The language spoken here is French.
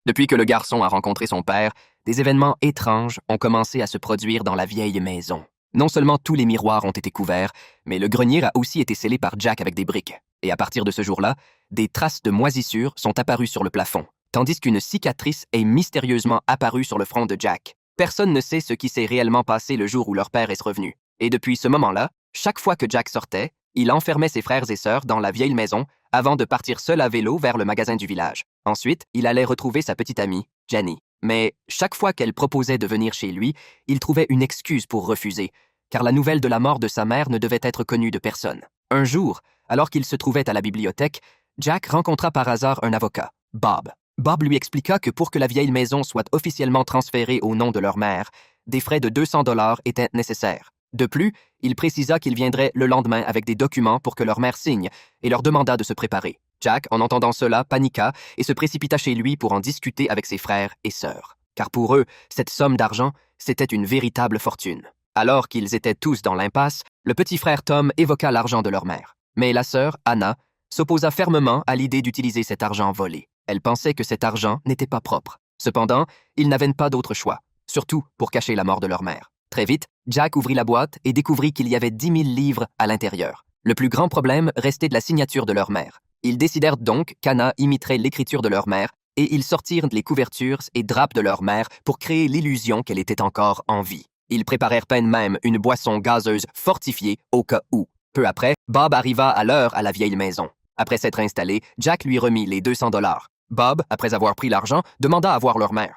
Depuis que le garçon a rencontré son père, des événements étranges ont commencé à se produire dans la vieille maison. Non seulement tous les miroirs ont été couverts, mais le grenier a aussi été scellé par Jack avec des briques. Et à partir de ce jour-là, des traces de moisissure sont apparues sur le plafond, tandis qu'une cicatrice est mystérieusement apparue sur le front de Jack. Personne ne sait ce qui s'est réellement passé le jour où leur père est revenu. Et depuis ce moment-là, chaque fois que Jack sortait, il enfermait ses frères et sœurs dans la vieille maison avant de partir seul à vélo vers le magasin du village. Ensuite, il allait retrouver sa petite amie, Jenny. Mais chaque fois qu'elle proposait de venir chez lui, il trouvait une excuse pour refuser, car la nouvelle de la mort de sa mère ne devait être connue de personne. Un jour, alors qu'il se trouvait à la bibliothèque, Jack rencontra par hasard un avocat, Bob. Bob lui expliqua que pour que la vieille maison soit officiellement transférée au nom de leur mère, des frais de 200 $ étaient nécessaires. De plus, il précisa qu'il viendrait le lendemain avec des documents pour que leur mère signe et leur demanda de se préparer. Jack, en entendant cela, paniqua et se précipita chez lui pour en discuter avec ses frères et sœurs. Car pour eux, cette somme d'argent, c'était une véritable fortune. Alors qu'ils étaient tous dans l'impasse, le petit frère Tom évoqua l'argent de leur mère. Mais la sœur, Anna, s'opposa fermement à l'idée d'utiliser cet argent volé. Elle pensait que cet argent n'était pas propre. Cependant, ils n'avaient pas d'autre choix, surtout pour cacher la mort de leur mère. Très vite, Jack ouvrit la boîte et découvrit qu'il y avait 10 000 livres à l'intérieur. Le plus grand problème restait de la signature de leur mère. Ils décidèrent donc qu'Anna imiterait l'écriture de leur mère et ils sortirent les couvertures et draps de leur mère pour créer l'illusion qu'elle était encore en vie. Ils préparèrent peine même une boisson gazeuse fortifiée au cas où. Peu après, Bob arriva à l'heure à la vieille maison. Après s'être installé, Jack lui remit les 200 $. Bob, après avoir pris l'argent, demanda à voir leur mère.